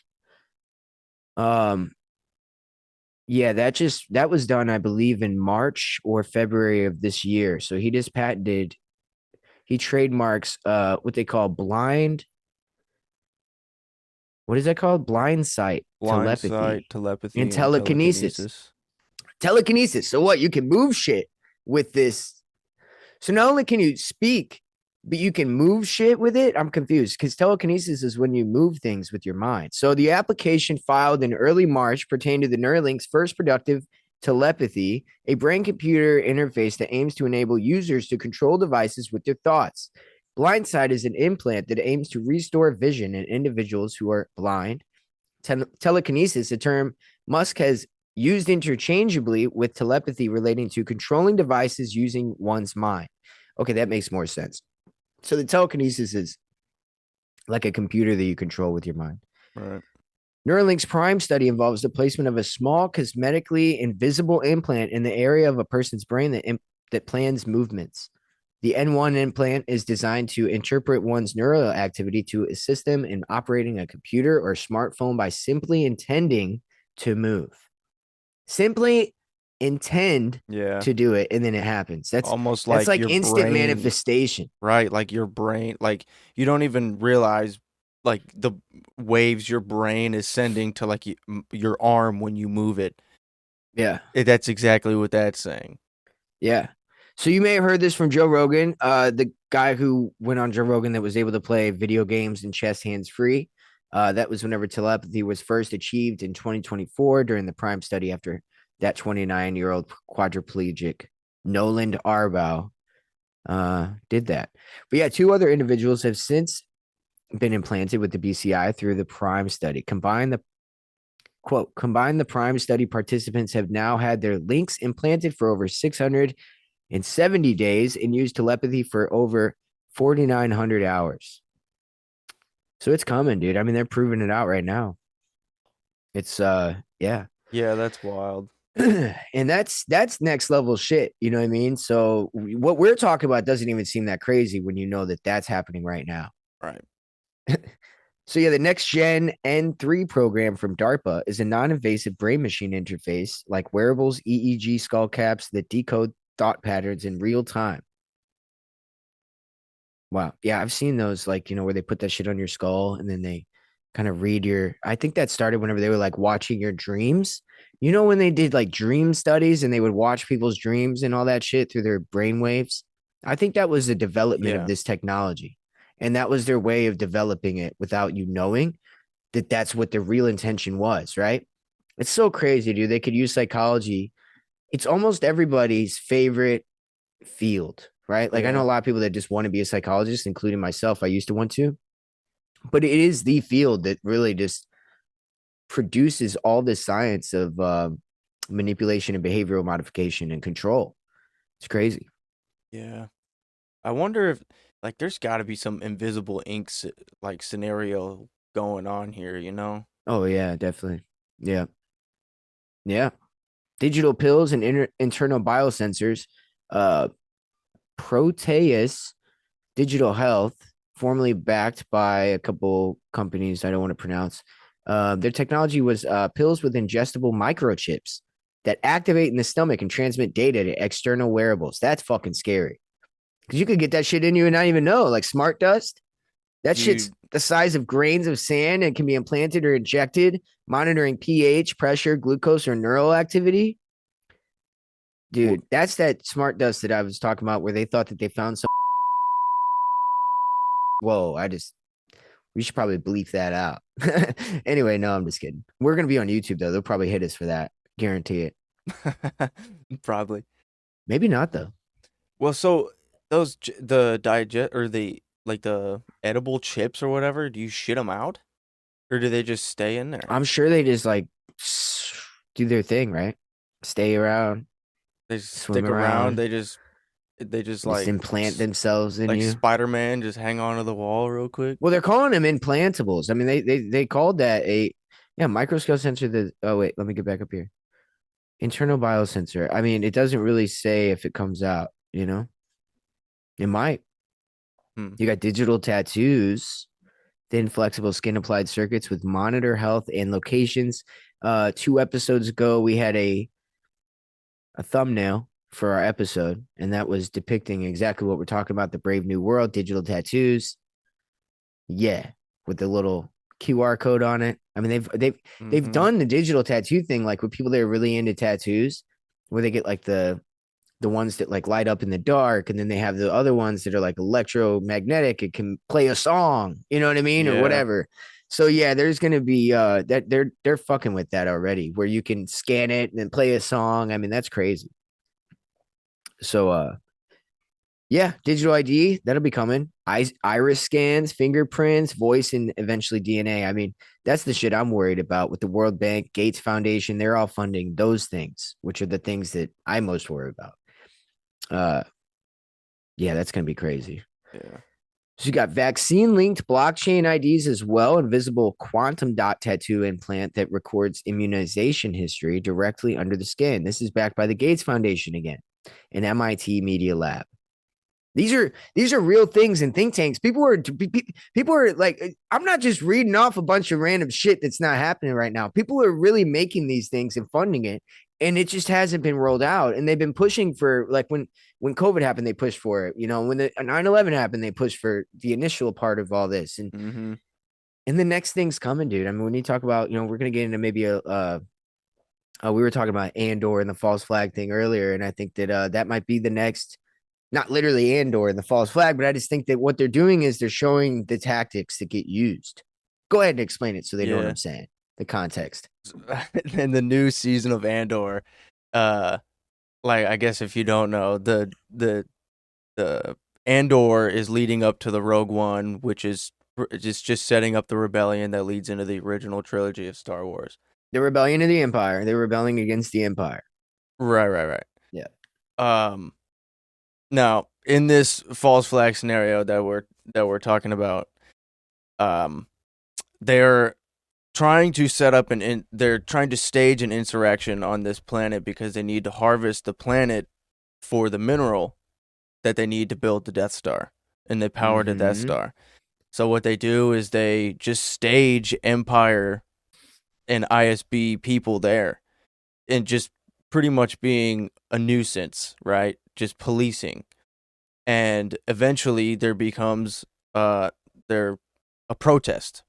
Yeah, that was done, I believe, in March or February of this year. So he trademarks what they call what is that called? Blind sight Blind sight, telepathy telepathy, and and telekinesis. telekinesis. Telekinesis. So what? You can move shit with this. So not only can you speak, but you can move shit with it. I'm confused because telekinesis is when you move things with your mind. So the application filed in early March pertained to the Neuralink's first productive telepathy, a brain-computer interface that aims to enable users to control devices with their thoughts. Blindsight is an implant that aims to restore vision in individuals who are blind. Telekinesis, a term Musk has used interchangeably with telepathy relating to controlling devices using one's mind. Okay, that makes more sense. So the telekinesis is like a computer that you control with your mind. Right. Neuralink's prime study involves the placement of a small, cosmetically invisible implant in the area of a person's brain that plans movements. The N1 implant is designed to interpret one's neural activity to assist them in operating a computer or smartphone by simply intending to move. Simply intend Yeah. to do it, and then it happens. That's Almost that's like your instant brain, manifestation. right? Like your brain, like you don't even realize like the waves your brain is sending to like your arm when you move it. Yeah. That's exactly what that's saying. Yeah. So you may have heard this from Joe Rogan, the guy who went on Joe Rogan that was able to play video games and chess hands free. That was whenever telepathy was first achieved in 2024 during the prime study after that 29-year-old quadriplegic Noland Arbaugh did that. But yeah, two other individuals have since been implanted with the BCI through the prime study. Combine the prime study participants have now had their links implanted for over 670 days and used telepathy for over 4,900 hours. So it's coming, dude. I mean, they're proving it out right now. It's yeah. Yeah, that's wild. And that's next level shit. You know what I mean? So what we're talking about doesn't even seem that crazy when you know that that's happening right now. Right. So yeah, the next gen N3 program from DARPA is a non-invasive brain machine interface like wearables, EEG skull caps that decode thought patterns in real time. Wow. Yeah, I've seen those, like, where they put that shit on your skull and then they kind of read I think that started whenever they were like watching your dreams. When they did like dream studies and they would watch people's dreams and all that shit through their brain waves. I think that was the development of Yeah. this technology. And that was their way of developing it without you knowing that that's what the real intention was, right? It's so crazy, dude. They could use psychology. It's almost everybody's favorite field, right? Like I know a Yeah. lot of people that just want to be a psychologist, including myself. I used to want to, but it is the field that really just produces all this science of manipulation and behavioral modification and control. It's crazy. Yeah. I wonder if like there's got to be some invisible ink like scenario going on here, you know? Oh yeah, definitely. Yeah. Yeah. Digital pills and internal biosensors. Uh, Proteus Digital Health, formerly backed by a couple companies I don't want to pronounce. Their technology was pills with ingestible microchips that activate in the stomach and transmit data to external wearables. That's fucking scary because you could get that shit in you and not even know, like smart dust. That shit's Dude, the size of grains of sand and can be implanted or injected, monitoring pH, pressure, glucose, or neural activity. Dude, that's that smart dust that I was talking about where they thought that they found some. Whoa, we should probably bleep that out. Anyway, no, I'm just kidding. We're going to be on YouTube, though. They'll probably hit us for that. Guarantee it. probably. Maybe not, though. Well, so those the digest or the edible chips or whatever, do you shit them out or do they just stay in there? I'm sure they just like do their thing, right? Stay around, They just swim stick around. around, They just just implant themselves in like you. Spider-Man, just hang onto the wall real quick. Well, they're calling them implantables. I mean, they called that microscale sensor. Oh, wait, let me get back up here. Internal biosensor. I mean, it doesn't really say if it comes out, It might. Hmm. You got digital tattoos, thin, flexible skin applied circuits with monitor health and locations. 2 episodes ago, we had a thumbnail for our episode, and that was depicting exactly what we're talking about: the Brave New World, digital tattoos. Yeah, with the little QR code on it. I mean, they've Mhm. done the digital tattoo thing, like with people that are really into tattoos, where they get like the ones that like light up in the dark, and then they have the other ones that are like electromagnetic. It can play a song, you know what I mean, or Yeah. whatever. So yeah, there's gonna be that they're fucking with that already, where you can scan it and then play a song. I mean, that's crazy. So yeah, digital ID that'll be coming. Iris scans, fingerprints, voice, and eventually DNA. I mean, that's the shit I'm worried about with the World Bank, Gates Foundation. They're all funding those things, which are the things that I most worry about. Yeah, that's gonna be crazy. Yeah. So you got vaccine linked blockchain IDs as well, invisible quantum dot tattoo implant that records immunization history directly under the skin. This is backed by the Gates Foundation again, an MIT Media Lab. These are real things in think tanks. People are like, I'm not just reading off a bunch of random shit that's not happening right now. People are really making these things and funding it, and it just hasn't been rolled out. And they've been pushing for, like, when COVID happened, they pushed for it. When the 9/11 happened, they pushed for the initial part of all this. And Mm-hmm. the next thing's coming, dude. I mean, when you talk about, we're gonna get into maybe we were talking about Andor and the false flag thing earlier, and I think that that might be the next. Not literally Andor and the false flag, but I just think that what they're doing is they're showing the tactics that get used. Go ahead and explain it so they know what Yeah. I'm saying. The context. In the new season of Andor, like I guess if you don't know, the Andor is leading up to the Rogue One, which is just setting up the rebellion that leads into the original trilogy of Star Wars. The rebellion of the Empire. They're rebelling against the Empire. Right. Yeah. Now, in this false flag scenario that we're talking about, they're trying to set up they're trying to stage an insurrection on this planet because they need to harvest the planet for the mineral that they need to build the Death Star and they power the Death Star. So what they do is they just stage Empire and ISB people there and just pretty much being a nuisance, right? Just policing. And eventually there becomes a protest.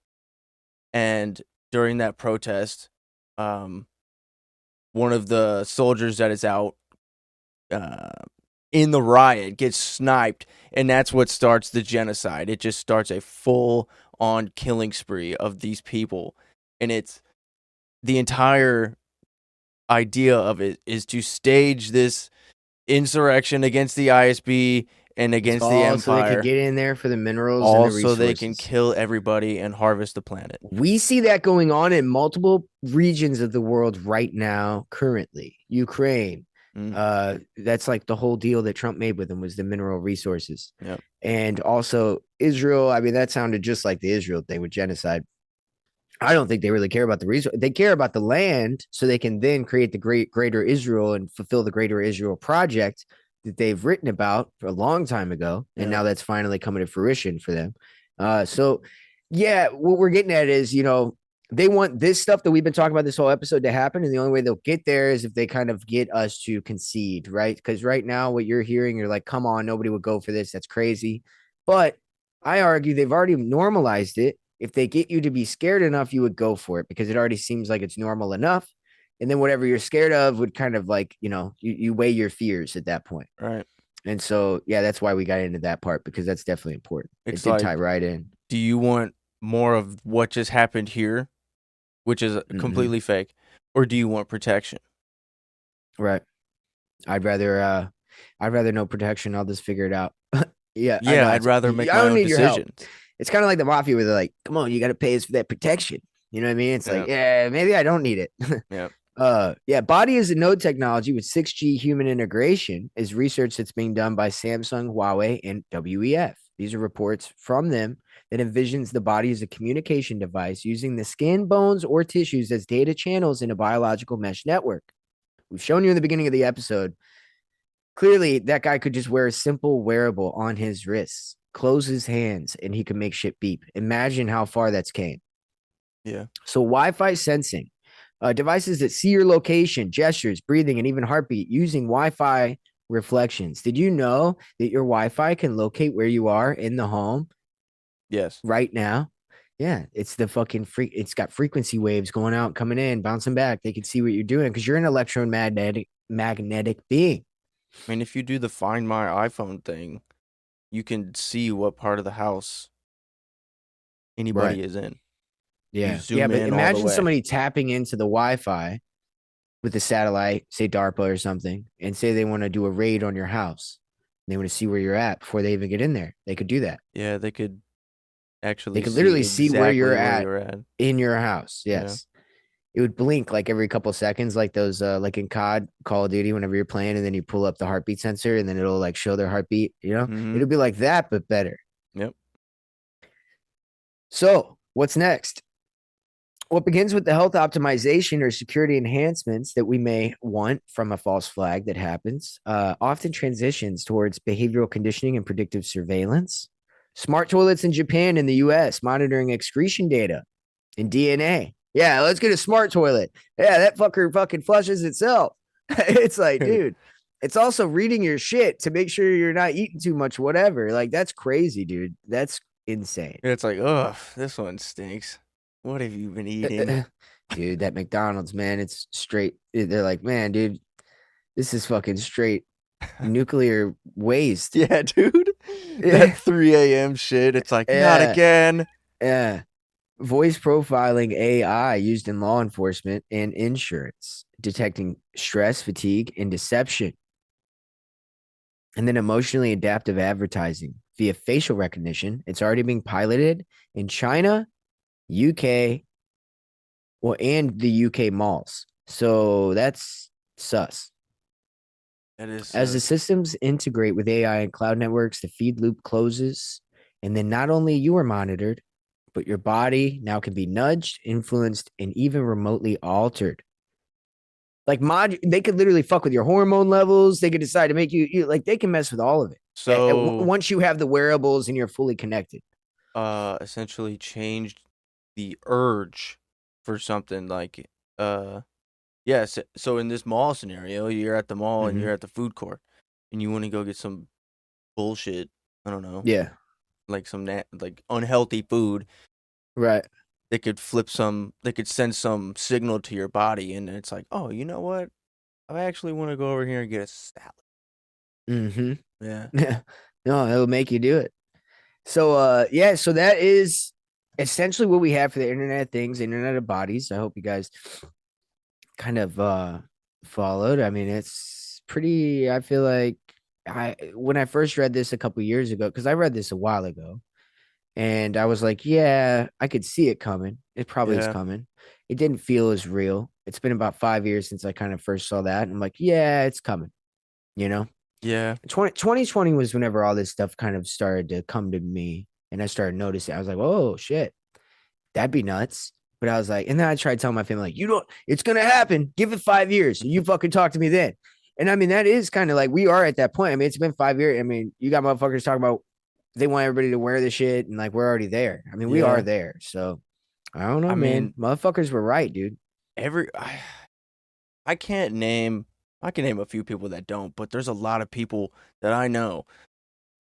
And during that protest, one of the soldiers that is out in the riot gets sniped, and that's what starts the genocide. It just starts a full-on killing spree of these people. And it's the entire idea of it is to stage this insurrection against the ISB and against the Empire. So they can get in there for the minerals and the resources. Also, they can kill everybody and harvest the planet. We see that going on in multiple regions of the world right now, currently. Ukraine. That's like the whole deal that Trump made with them was the mineral resources. Yep. And also Israel. I mean, that sounded just like the Israel thing with genocide. I don't think they really care about the resource. They care about the land so they can then create the greater Israel and fulfill the greater Israel project that they've written about for a long time ago. And now that's finally coming to fruition for them. So yeah, what we're getting at is, they want this stuff that we've been talking about this whole episode to happen. And the only way they'll get there is if they kind of get us to concede, right? Because right now what you're hearing, you're like, come on, nobody would go for this. That's crazy. But I argue they've already normalized it. If they get you to be scared enough, you would go for it because it already seems like it's normal enough. And then whatever you're scared of would kind of like, you weigh your fears at that point. Right. And so, yeah, that's why we got into that part because that's definitely important. It's it did like, tie right in. Do you want more of what just happened here, which is completely fake, or do you want protection? Right. I'd rather no protection. I'll just figure it out. Yeah. I'd rather make my own decisions. It's kind of like the mafia where they're like, come on, you got to pay us for that protection. You know what I mean? It's like, yeah, maybe I don't need it. Yeah. Body as a node technology with 6G human integration is research that's being done by Samsung, Huawei, and WEF. These are reports from them that envisions the body as a communication device using the skin, bones, or tissues as data channels in a biological mesh network. We've shown you in the beginning of the episode. Clearly, that guy could just wear a simple wearable on his wrists, close his hands, and he could make shit beep. Imagine how far that's came. Yeah. So Wi-Fi sensing, devices that see your location, gestures, breathing, and even heartbeat using Wi-Fi reflections. Did you know that your Wi-Fi can locate where you are in the home? Yes. Right now? Yeah. It's the fucking it's got frequency waves going out, coming in, bouncing back. They can see what you're doing because you're an electromagnetic being. I mean, if you do the Find My iPhone thing, you can see what part of the house anybody is in. Yeah. Yeah, but imagine somebody tapping into the Wi-Fi with a satellite, say DARPA or something, and say they want to do a raid on your house. They want to see where you're at before they even get in there. They could do that. Yeah, they could actually They could literally see where you're at in your house. Yes. Yeah. It would blink like every couple seconds, like those like in COD, Call of Duty, whenever you're playing, and then you pull up the heartbeat sensor and then it'll like show their heartbeat, It'll be like that, but better. Yep. So what's next? What begins with the health optimization or security enhancements that we may want from a false flag that happens, often transitions towards behavioral conditioning and predictive surveillance. Smart toilets in Japan and the US monitoring excretion data and DNA. Yeah, let's get a smart toilet. Yeah, that fucker fucking flushes itself. It's like, dude, it's also reading your shit to make sure you're not eating too much, whatever. Like, that's crazy, dude. That's insane. It's like, ugh, this one stinks. What have you been eating? Dude, that McDonald's, man, it's straight. They're like, man, dude, this is fucking straight nuclear waste. Yeah, dude. That 3 a.m. shit. It's like, not again. Yeah. Voice profiling AI used in law enforcement and insurance, detecting stress, fatigue, and deception. And then emotionally adaptive advertising via facial recognition. It's already being piloted in China, UK, and the UK malls. So that's sus. That is As the systems integrate with AI and cloud networks, the feed loop closes. And then not only you are monitored, but your body now can be nudged, influenced, and even remotely altered. Like they could literally fuck with your hormone levels. They could decide to make you like they can mess with all of it. So Once you have the wearables and you're fully connected. essentially changed the urge for something like yes. So in this mall scenario, you're at the mall and you're at the food court and you want to go get some bullshit. I don't know. Yeah. Like some like unhealthy food. Right. They could send some signal to your body, and it's like, oh, you know what? I actually want to go over here and get a salad. Mm-hmm. Yeah. Yeah. No, it'll make you do it. So yeah, so that is essentially what we have for the Internet of Things, Internet of Bodies. I hope you guys kind of followed. I mean, it's pretty, I feel like when I first read this a couple years ago, because I read this a while ago, and I was like, yeah, I could see it coming. It probably is coming. It didn't feel as real. It's been about 5 years since I kind of first saw that. And I'm like, yeah, it's coming, you know? Yeah. 2020 was whenever all this stuff kind of started to come to me and I started noticing. I was like, oh, shit, that'd be nuts. But I was like, and then I tried telling my family, like, it's going to happen. Give it 5 years. You fucking talk to me then. And I mean, that is kind of like we are at that point. I mean, it's been 5 years. I mean, you got motherfuckers talking about they want everybody to wear the shit and like we're already there. I mean, we are there. So I don't know, man. Motherfuckers were right, dude. I can name a few people that don't, but there's a lot of people that I know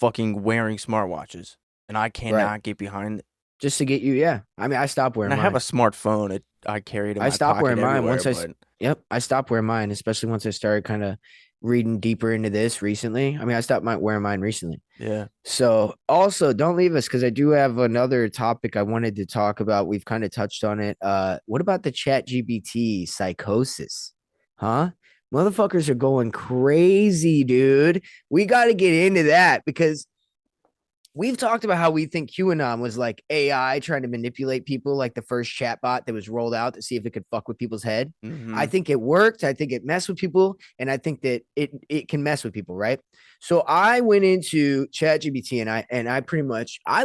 fucking wearing smartwatches, and I cannot get behind it. Just to get you, yeah. I mean, I stopped wearing mine. I have a smartphone. I carry it in my pocket. I stopped wearing mine once I stopped wearing mine, especially once I started kind of reading deeper into this recently. I mean, I stopped wearing mine recently. Yeah. So also don't leave us because I do have another topic I wanted to talk about. We've kind of touched on it. What about the GBT psychosis? Huh? Motherfuckers are going crazy, dude. We got to get into that because we've talked about how we think QAnon was like AI trying to manipulate people, like the first chatbot that was rolled out to see if it could fuck with people's head. Mm-hmm. I think it worked. I think it messed with people, and I think that it can mess with people, right? So I went into ChatGPT and I pretty much I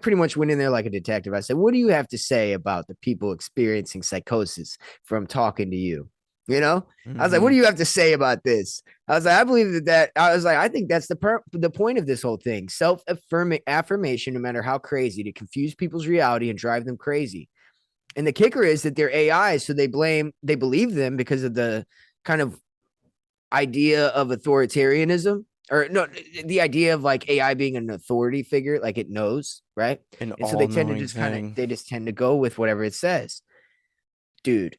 pretty much went in there like a detective. I said, "What do you have to say about the people experiencing psychosis from talking to you?" You know, I was like, what do you have to say about this? I was like, I believe that I was like, I think that's the point of this whole thing. Affirmation, no matter how crazy, to confuse people's reality and drive them crazy. And the kicker is that they're AI. So they believe them because of the kind of idea of authoritarianism, or no, the idea of like AI being an authority figure, like it knows, right? And so they tend to just tend to go with whatever it says. Dude.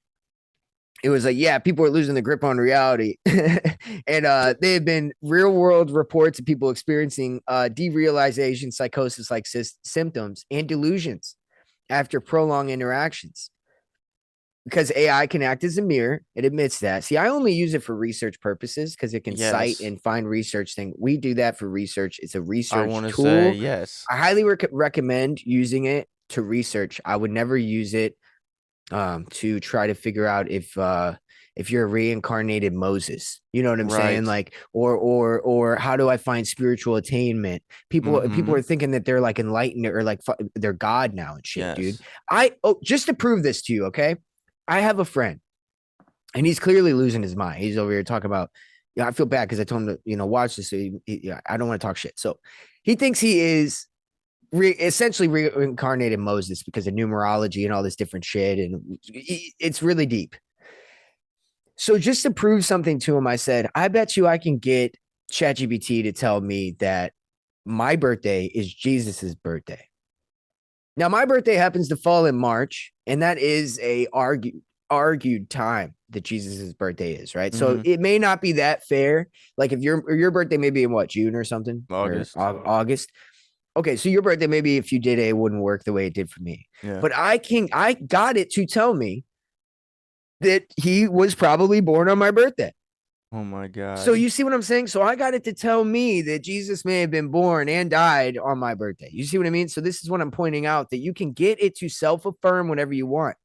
It was like, yeah, people are losing the grip on reality. And they have been real world reports of people experiencing derealization, psychosis like symptoms and delusions after prolonged interactions. Because AI can act as a mirror. It admits that. See, I only use it for research purposes because it can cite and find research thing. We do that for research. It's a research tool. Say yes. I highly recommend using it to research. I would never use it to try to figure out if you're a reincarnated Moses, you know what I'm saying? Like, or how do I find spiritual attainment? People are thinking that they're like enlightened or like they're God now and shit, dude. Just to prove this to you, okay? I have a friend, and he's clearly losing his mind. He's over here talking about. Yeah, I feel bad because I told him to watch this. So I don't want to talk shit. So he thinks he is. Essentially reincarnated Moses because of numerology and all this different shit. And it's really deep. So just to prove something to him, I said, I bet you I can get ChatGPT to tell me that my birthday is Jesus's birthday. Now, my birthday happens to fall in March, and that is a argued time that Jesus's birthday is, right? Mm-hmm. So it may not be that fair. Like if your birthday may be in what, June or something? August. Or August. Okay, so your birthday, maybe if you did it wouldn't work the way it did for me. Yeah. But I got it to tell me that he was probably born on my birthday. Oh my God. So you see what I'm saying? So I got it to tell me that Jesus may have been born and died on my birthday. You see what I mean? So this is what I'm pointing out, that you can get it to self-affirm whenever you want.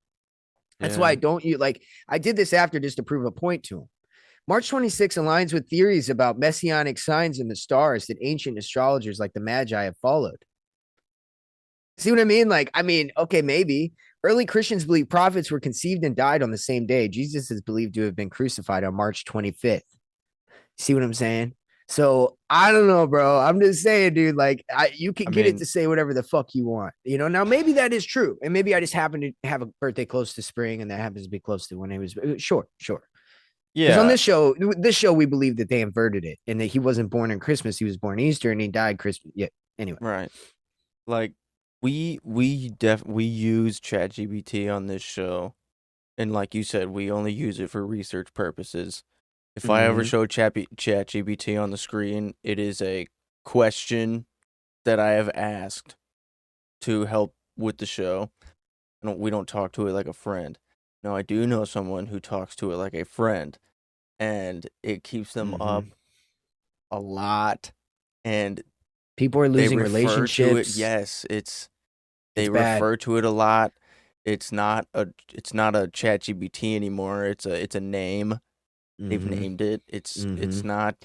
That's why I did this after just to prove a point to him. March 26 aligns with theories about messianic signs in the stars that ancient astrologers like the Magi have followed. See what I mean? Like, I mean, okay, maybe. Early Christians believe prophets were conceived and died on the same day. Jesus is believed to have been crucified on March 25th. See what I'm saying? So I don't know, bro. I'm just saying, dude, like you can get it to say whatever the fuck you want. You know, now maybe that is true. And maybe I just happen to have a birthday close to spring and that happens to be close to when he was sure. Yeah. Because on this show, we believe that they inverted it and that he wasn't born on Christmas. He was born Easter and he died Christmas. Yeah. Anyway. Right. Like we use ChatGPT on this show. And like you said, we only use it for research purposes. If I ever show ChatGPT on the screen, it is a question that I have asked to help with the show. We don't talk to it like a friend. No, I do know someone who talks to it like a friend, and it keeps them up a lot. And people are losing relationships. Yes, they refer to it a lot. It's not a ChatGPT anymore. It's a name. They've named it. It's not.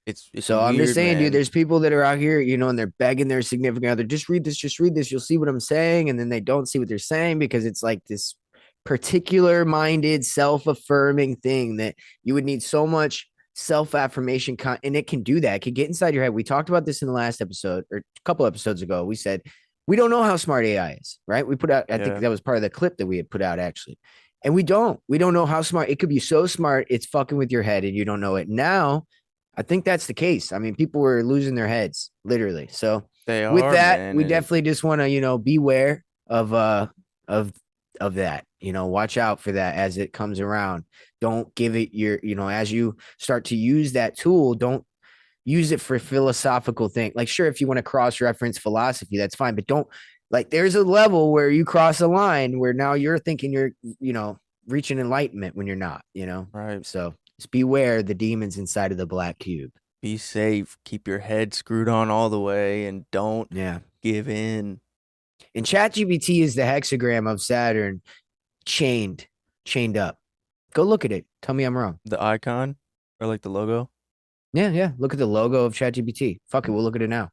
It's so weird, I'm just saying, man. dude, there's people that are out here, you know, and they're begging their significant other, just read this. You'll see what I'm saying. And then they don't see what they're saying because it's like this particular minded, self-affirming thing that you would need so much self-affirmation. And it can do that. It can get inside your head. We talked about this in the last episode or a couple episodes ago. We said, we don't know how smart AI is, right? We put out, I think that was part of the clip that we had put out actually. And we don't know how smart it could be. So smart, it's fucking with your head and you don't know it. Now, I think that's the case. I mean, people were losing their heads, literally. So with that, man, we definitely just want to, you know, beware of that. You know, watch out for that as it comes around. Don't give it your, you know, as you start to use that tool, don't use it for philosophical thing. Like, sure, if you want to cross-reference philosophy, that's fine, but don't. Like, there's a level where you cross a line where now you're thinking you're, you know, reaching enlightenment when you're not, you know? Right. So just beware the demons inside of the black cube. Be safe. Keep your head screwed on all the way and don't give in. And ChatGPT is the hexagram of Saturn chained up. Go look at it. Tell me I'm wrong. The icon or like the logo? Yeah. Look at the logo of ChatGPT. Fuck it. We'll look at it now.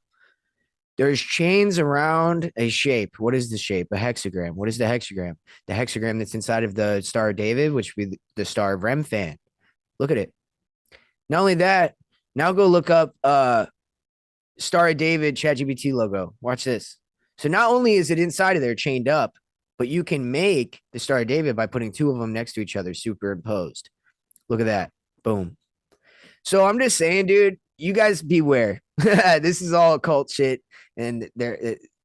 There's chains around a shape. What is the shape? A hexagram. What is the hexagram? The hexagram that's inside of the Star of David, which would be the Star of Remphan. Look at it. Not only that, now go look up Star of David ChatGPT logo. Watch this. So not only is it inside of there chained up, but you can make the Star of David by putting two of them next to each other superimposed. Look at that. Boom. So I'm just saying, dude, you guys beware. This is all occult shit. And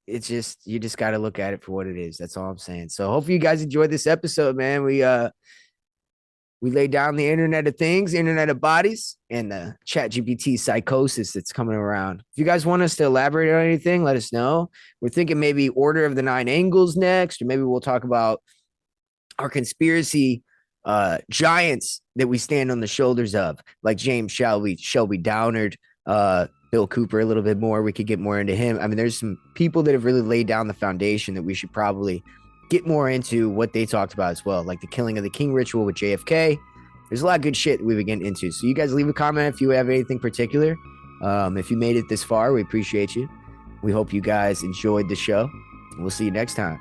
it's just, you just got to look at it for what it is. That's all I'm saying. So hopefully you guys enjoyed this episode, man. We laid down the Internet of Things, Internet of Bodies, and the ChatGPT psychosis that's coming around. If you guys want us to elaborate on anything, let us know. We're thinking maybe Order of the Nine Angles next, or maybe we'll talk about our conspiracy giants that we stand on the shoulders of, like James Shelby Downard, Bill Cooper a little bit more. We could get more into him. I mean, there's some people that have really laid down the foundation that we should probably get more into what they talked about as well, like the killing of the king ritual with JFK. There's a lot of good shit that we've been getting into. So you guys leave a comment if you have anything particular. If you made it this far, we appreciate you. We hope you guys enjoyed the show. We'll see you next time.